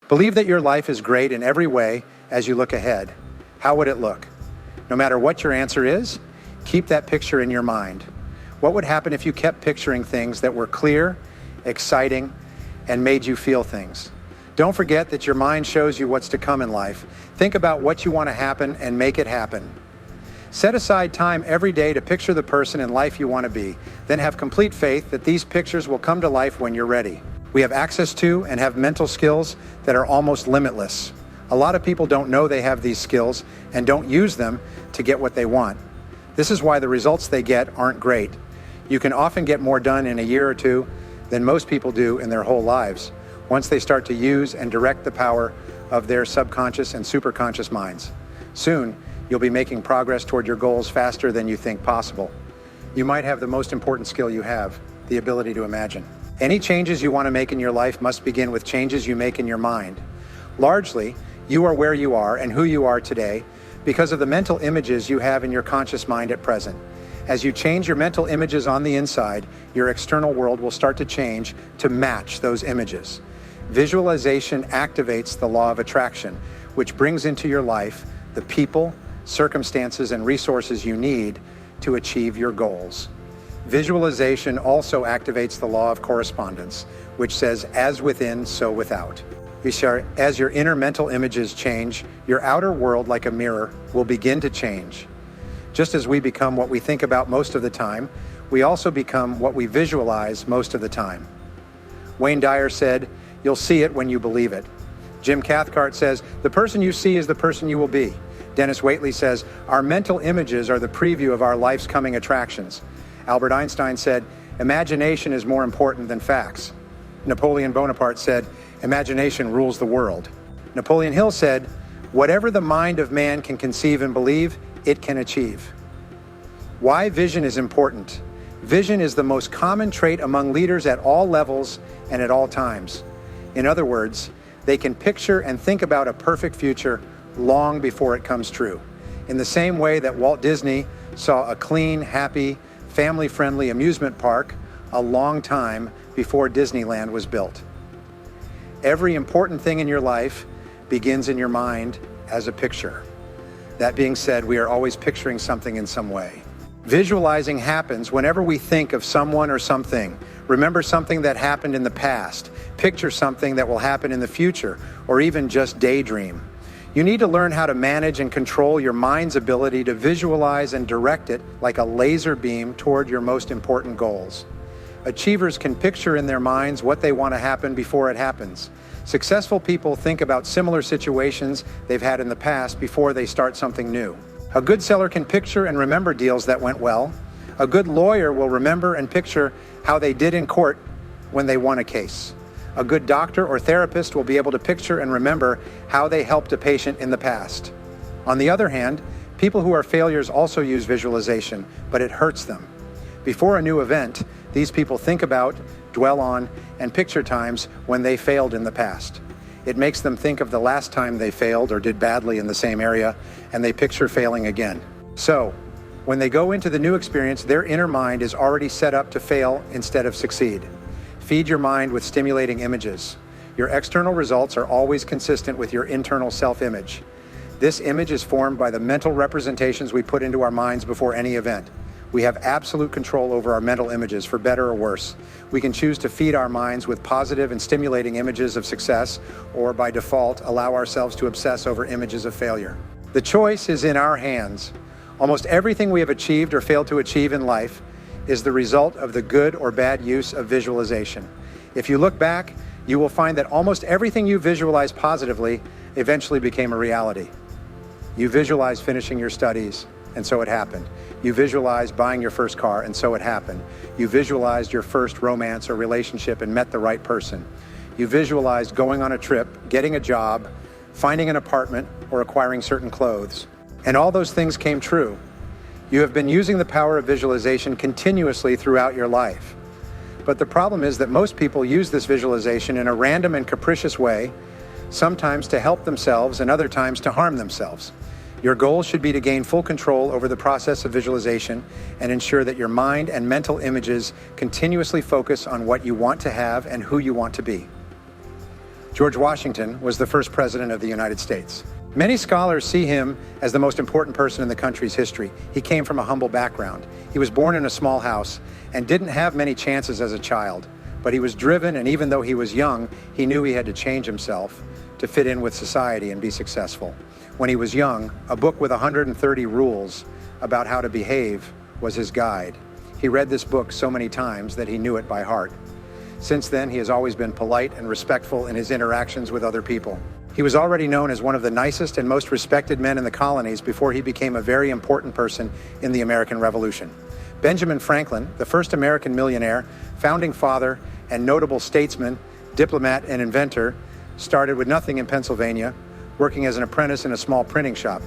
Believe that your life is great in every way as you look ahead. How would it look? No matter what your answer is, keep that picture in your mind. What would happen if you kept picturing things that were clear, exciting, and made you feel things? Don't forget that your mind shows you what's to come in life. Think about what you want to happen and make it happen. Set aside time every day to picture the person in life you want to be. Then have complete faith that these pictures will come to life when you're ready. We have access to and have mental skills that are almost limitless. A lot of people don't know they have these skills and don't use them to get what they want. This is why the results they get aren't great. You can often get more done in a year or two than most people do in their whole lives, once they start to use and direct the power of their subconscious and superconscious minds. Soon, you'll be making progress toward your goals faster than you think possible. You might have the most important skill you have, the ability to imagine. Any changes you want to make in your life must begin with changes you make in your mind. Largely, you are where you are and who you are today because of the mental images you have in your conscious mind at present. As you change your mental images on the inside, your external world will start to change to match those images. Visualization activates the law of attraction, which brings into your life the people, circumstances, and resources you need to achieve your goals. Visualization also activates the law of correspondence, which says, as within, so without. As your inner mental images change, your outer world, like a mirror, will begin to change. Just as we become what we think about most of the time, we also become what we visualize most of the time. Wayne Dyer said, "You'll see it when you believe it." Jim Cathcart says, "The person you see is the person you will be." Dennis Waitley says, "Our mental images are the preview of our life's coming attractions." Albert Einstein said, "Imagination is more important than facts." Napoleon Bonaparte said, "Imagination rules the world." Napoleon Hill said, "Whatever the mind of man can conceive and believe, it can achieve." Why vision is important? Vision is the most common trait among leaders at all levels and at all times. In other words, they can picture and think about a perfect future long before it comes true. In the same way that Walt Disney saw a clean, happy, family-friendly amusement park a long time before Disneyland was built. Every important thing in your life begins in your mind as a picture. That being said, we are always picturing something in some way. Visualizing happens whenever we think of someone or something. Remember something that happened in the past. Picture something that will happen in the future, or even just daydream. You need to learn how to manage and control your mind's ability to visualize and direct it like a laser beam toward your most important goals. Achievers can picture in their minds what they want to happen before it happens. Successful people think about similar situations they've had in the past before they start something new. A good seller can picture and remember deals that went well. A good lawyer will remember and picture how they did in court when they won a case. A good doctor or therapist will be able to picture and remember how they helped a patient in the past. On the other hand, people who are failures also use visualization, but it hurts them. Before a new event, these people think about, dwell on, and picture times when they failed in the past. It makes them think of the last time they failed or did badly in the same area, and they picture failing again. So, when they go into the new experience, their inner mind is already set up to fail instead of succeed. Feed your mind with stimulating images. Your external results are always consistent with your internal self-image. This image is formed by the mental representations we put into our minds before any event. We have absolute control over our mental images, for better or worse. We can choose to feed our minds with positive and stimulating images of success, or by default, allow ourselves to obsess over images of failure. The choice is in our hands. Almost everything we have achieved or failed to achieve in life is the result of the good or bad use of visualization. If you look back, you will find that almost everything you visualized positively eventually became a reality. You visualized finishing your studies, and so it happened. You visualized buying your first car, and so it happened. You visualized your first romance or relationship and met the right person. You visualized going on a trip, getting a job, finding an apartment, or acquiring certain clothes. And all those things came true. You have been using the power of visualization continuously throughout your life. But the problem is that most people use this visualization in a random and capricious way, sometimes to help themselves and other times to harm themselves. Your goal should be to gain full control over the process of visualization and ensure that your mind and mental images continuously focus on what you want to have and who you want to be. George Washington was the first president of the United States. Many scholars see him as the most important person in the country's history. He came from a humble background. He was born in a small house and didn't have many chances as a child, but he was driven, and even though he was young, he knew he had to change himself to fit in with society and be successful. When he was young, a book with 130 rules about how to behave was his guide. He read this book so many times that he knew it by heart. Since then, he has always been polite and respectful in his interactions with other people. He was already known as one of the nicest and most respected men in the colonies before he became a very important person in the American Revolution. Benjamin Franklin, the first American millionaire, founding father, and notable statesman, diplomat, and inventor, started with nothing in Pennsylvania, working as an apprentice in a small printing shop.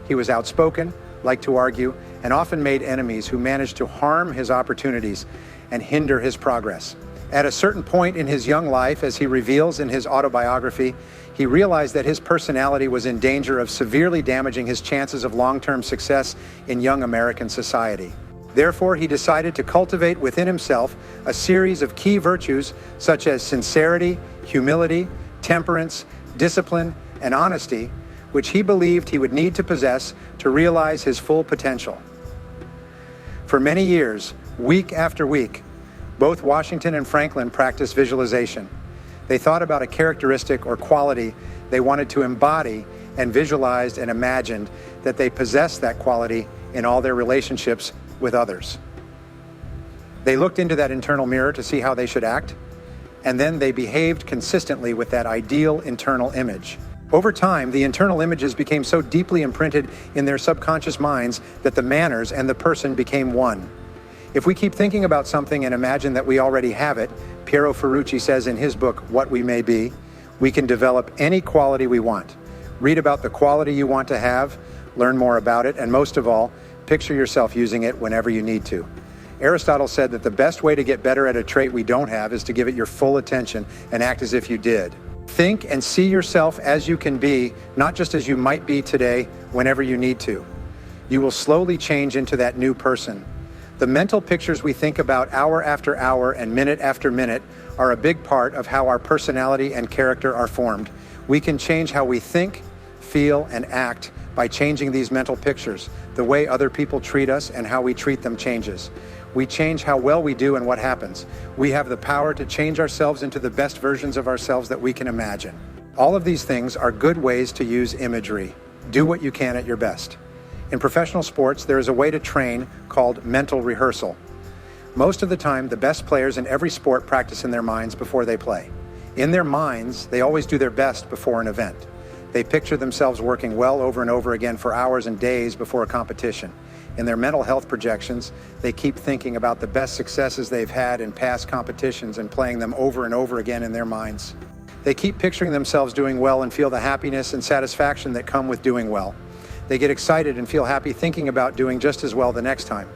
He was outspoken, liked to argue, and often made enemies who managed to harm his opportunities and hinder his progress. At a certain point in his young life, as he reveals in his autobiography, he realized that his personality was in danger of severely damaging his chances of long-term success in young American society. Therefore, he decided to cultivate within himself a series of key virtues such as sincerity, humility, temperance, discipline, and honesty, which he believed he would need to possess to realize his full potential. For many years, week after week, both Washington and Franklin practiced visualization. They thought about a characteristic or quality they wanted to embody and visualized and imagined that they possessed that quality in all their relationships with others. They looked into that internal mirror to see how they should act, and then they behaved consistently with that ideal internal image. Over time, the internal images became so deeply imprinted in their subconscious minds that the manners and the person became one. If we keep thinking about something and imagine that we already have it, Piero Ferrucci says in his book, What We May Be, we can develop any quality we want. Read about the quality you want to have, learn more about it, and most of all, picture yourself using it whenever you need to. Aristotle said that the best way to get better at a trait we don't have is to give it your full attention and act as if you did. Think and see yourself as you can be, not just as you might be today, whenever you need to. You will slowly change into that new person. The mental pictures we think about hour after hour and minute after minute are a big part of how our personality and character are formed. We can change how we think, feel, and act by changing these mental pictures. The way other people treat us and how we treat them changes. We change how well we do and what happens. We have the power to change ourselves into the best versions of ourselves that we can imagine. All of these things are good ways to use imagery. Do what you can at your best. In professional sports, there is a way to train called mental rehearsal. Most of the time, the best players in every sport practice in their minds before they play. In their minds, they always do their best before an event. They picture themselves working well over and over again for hours and days before a competition. In their mental health projections, they keep thinking about the best successes they've had in past competitions and playing them over and over again in their minds. They keep picturing themselves doing well and feel the happiness and satisfaction that come with doing well. They get excited and feel happy thinking about doing just as well the next time.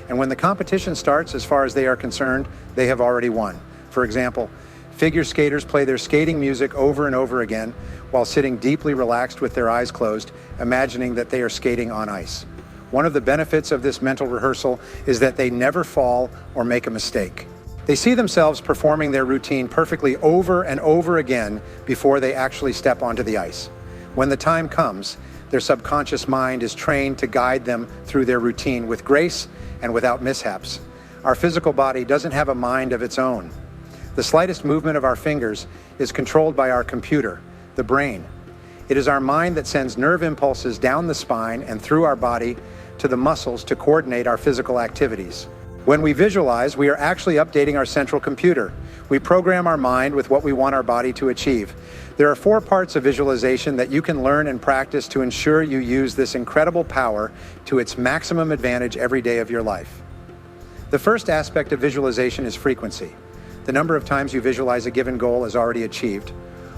And when the competition starts, as far as they are concerned, they have already won. For example, figure skaters play their skating music over and over again while sitting deeply relaxed with their eyes closed, imagining that they are skating on ice. One of the benefits of this mental rehearsal is that they never fall or make a mistake. They see themselves performing their routine perfectly over and over again before they actually step onto the ice. When the time comes, their subconscious mind is trained to guide them through their routine with grace and without mishaps. Our physical body doesn't have a mind of its own. The slightest movement of our fingers is controlled by our computer, the brain. It is our mind that sends nerve impulses down the spine and through our body to the muscles to coordinate our physical activities. When we visualize, we are actually updating our central computer. We program our mind with what we want our body to achieve. There are 4 parts of visualization that you can learn and practice to ensure you use this incredible power to its maximum advantage every day of your life. The first aspect of visualization is frequency. The number of times you visualize a given goal is already achieved,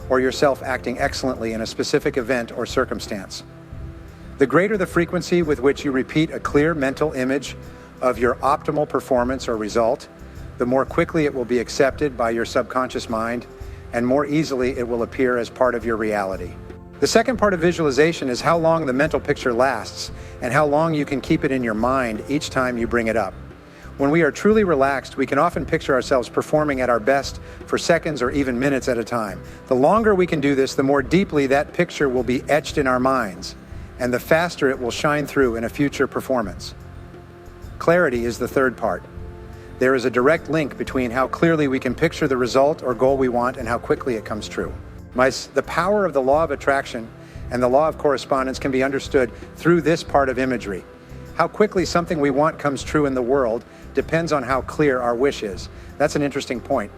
or yourself acting excellently in a specific event or circumstance. The greater the frequency with which you repeat a clear mental image of your optimal performance or result, the more quickly it will be accepted by your subconscious mind, and more easily it will appear as part of your reality. The second part of visualization is how long the mental picture lasts and how long you can keep it in your mind each time you bring it up. When we are truly relaxed, we can often picture ourselves performing at our best for seconds or even minutes at a time. The longer we can do this, the more deeply that picture will be etched in our minds, and the faster it will shine through in a future performance. Clarity is the third part. There is a direct link between how clearly we can picture the result or goal we want and how quickly it comes true. The power of the law of attraction and the law of correspondence can be understood through this part of imagery. How quickly something we want comes true in the world depends on how clear our wish is. That's an interesting point.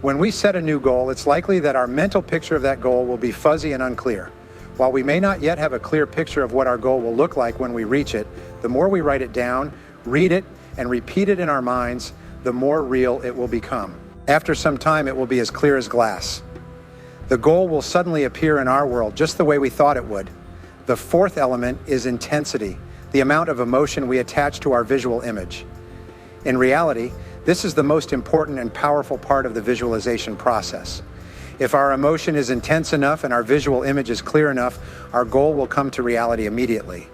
When we set a new goal, it's likely that our mental picture of that goal will be fuzzy and unclear. While we may not yet have a clear picture of what our goal will look like when we reach it, the more we write it down, read it, and repeat it in our minds, the more real it will become. After some time, it will be as clear as glass. The goal will suddenly appear in our world just the way we thought it would. The fourth element is intensity, the amount of emotion we attach to our visual image. In reality, this is the most important and powerful part of the visualization process. If our emotion is intense enough and our visual image is clear enough, our goal will come to reality immediately.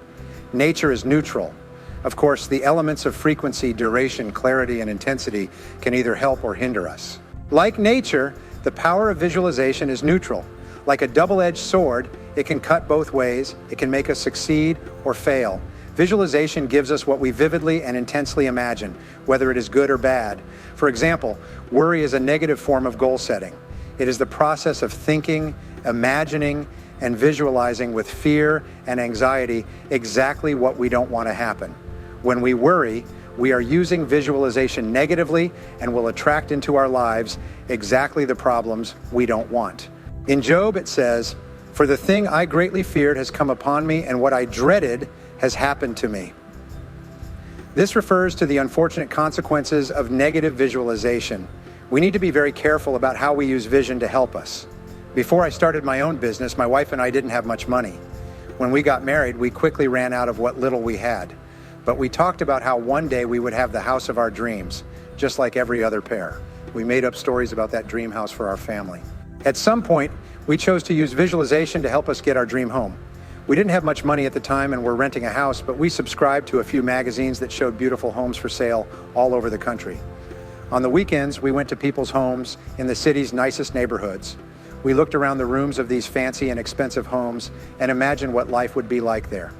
Nature is neutral. Of course, the elements of frequency, duration, clarity, and intensity can either help or hinder us. Like nature, the power of visualization is neutral. Like a double-edged sword, it can cut both ways. It can make us succeed or fail. Visualization gives us what we vividly and intensely imagine, whether it is good or bad. For example, worry is a negative form of goal setting. It is the process of thinking, imagining, and visualizing with fear and anxiety exactly what we don't want to happen. When we worry, we are using visualization negatively and will attract into our lives exactly the problems we don't want. In Job, it says, "For the thing I greatly feared has come upon me, and what I dreaded has happened to me." This refers to the unfortunate consequences of negative visualization. We need to be very careful about how we use vision to help us. Before I started my own business, my wife and I didn't have much money. When we got married, we quickly ran out of what little we had. But we talked about how one day we would have the house of our dreams, just like every other pair. We made up stories about that dream house for our family. At some point, we chose to use visualization to help us get our dream home. We didn't have much money at the time and were renting a house, but we subscribed to a few magazines that showed beautiful homes for sale all over the country. On the weekends, we went to people's homes in the city's nicest neighborhoods. We looked around the rooms of these fancy and expensive homes and imagined what life would be like there.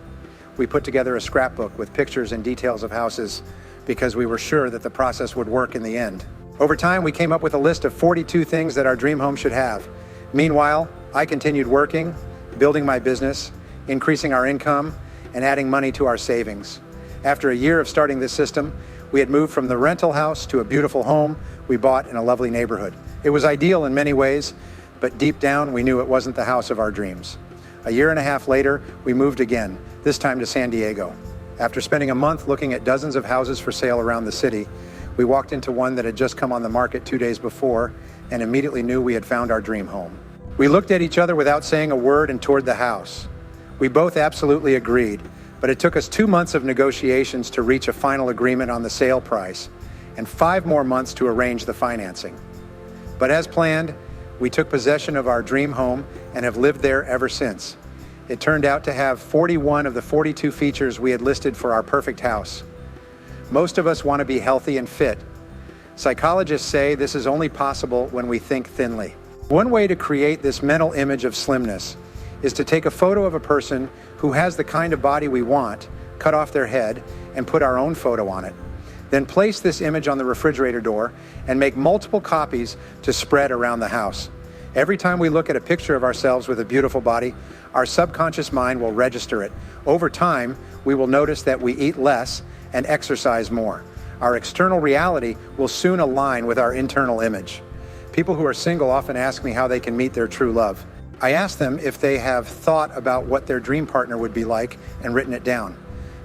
We put together a scrapbook with pictures and details of houses because we were sure that the process would work in the end. Over time, we came up with a list of 42 things that our dream home should have. Meanwhile, I continued working, building my business, increasing our income, and adding money to our savings. After a year of starting this system, we had moved from the rental house to a beautiful home we bought in a lovely neighborhood. It was ideal in many ways, but deep down, we knew it wasn't the house of our dreams. A year and a half later, we moved again, this time to San Diego. After spending a month looking at dozens of houses for sale around the city, we walked into one that had just come on the market 2 days before and immediately knew we had found our dream home. We looked at each other without saying a word and toured the house. We both absolutely agreed, but it took us 2 months of negotiations to reach a final agreement on the sale price and 5 more months to arrange the financing. But as planned, we took possession of our dream home and have lived there ever since. It turned out to have 41 of the 42 features we had listed for our perfect house. Most of us want to be healthy and fit. Psychologists say this is only possible when we think thinly. One way to create this mental image of slimness is to take a photo of a person who has the kind of body we want, cut off their head, and put our own photo on it. Then place this image on the refrigerator door and make multiple copies to spread around the house. Every time we look at a picture of ourselves with a beautiful body, our subconscious mind will register it. Over time, we will notice that we eat less and exercise more. Our external reality will soon align with our internal image. People who are single often ask me how they can meet their true love. I ask them if they have thought about what their dream partner would be like and written it down.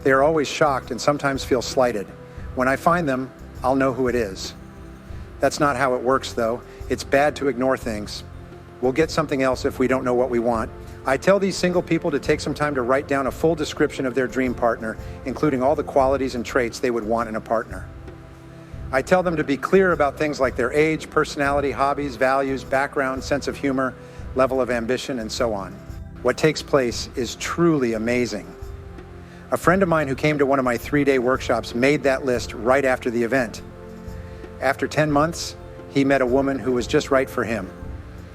They are always shocked and sometimes feel slighted. When I find them, I'll know who it is. That's not how it works, though. It's bad to ignore things. We'll get something else if we don't know what we want. I tell these single people to take some time to write down a full description of their dream partner, including all the qualities and traits they would want in a partner. I tell them to be clear about things like their age, personality, hobbies, values, background, sense of humor, level of ambition, and so on. What takes place is truly amazing. A friend of mine who came to one of my 3-day workshops made that list right after the event. After 10 months, he met a woman who was just right for him.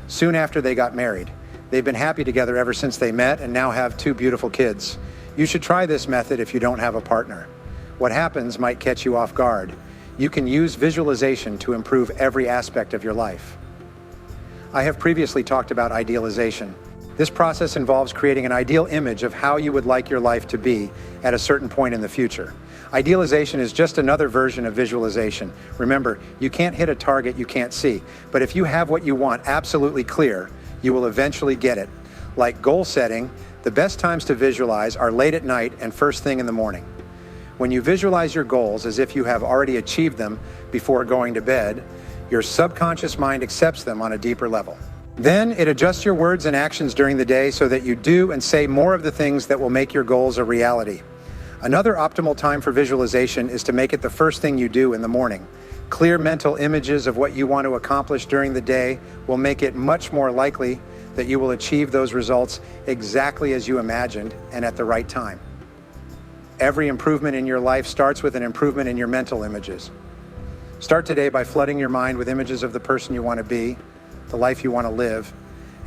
Soon after, they got married. They've been happy together ever since they met and now have 2 beautiful kids. You should try this method if you don't have a partner. What happens might catch you off guard. You can use visualization to improve every aspect of your life. I have previously talked about idealization. This process involves creating an ideal image of how you would like your life to be at a certain point in the future. Idealization is just another version of visualization. Remember, you can't hit a target you can't see, but if you have what you want absolutely clear, you will eventually get it. Like goal setting, the best times to visualize are late at night and first thing in the morning. When you visualize your goals as if you have already achieved them before going to bed, your subconscious mind accepts them on a deeper level. Then it adjusts your words and actions during the day so that you do and say more of the things that will make your goals a reality. Another optimal time for visualization is to make it the first thing you do in the morning. Clear mental images of what you want to accomplish during the day will make it much more likely that you will achieve those results exactly as you imagined and at the right time. Every improvement in your life starts with an improvement in your mental images. Start today by flooding your mind with images of the person you want to be, the life you want to live,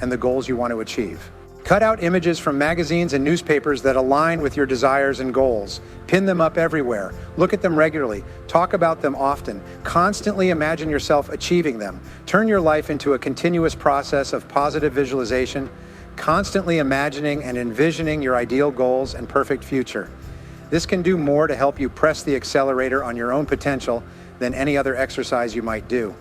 and the goals you want to achieve. Cut out images from magazines and newspapers that align with your desires and goals. Pin them up everywhere. Look at them regularly. Talk about them often. Constantly imagine yourself achieving them. Turn your life into a continuous process of positive visualization, constantly imagining and envisioning your ideal goals and perfect future. This can do more to help you press the accelerator on your own potential than any other exercise you might do.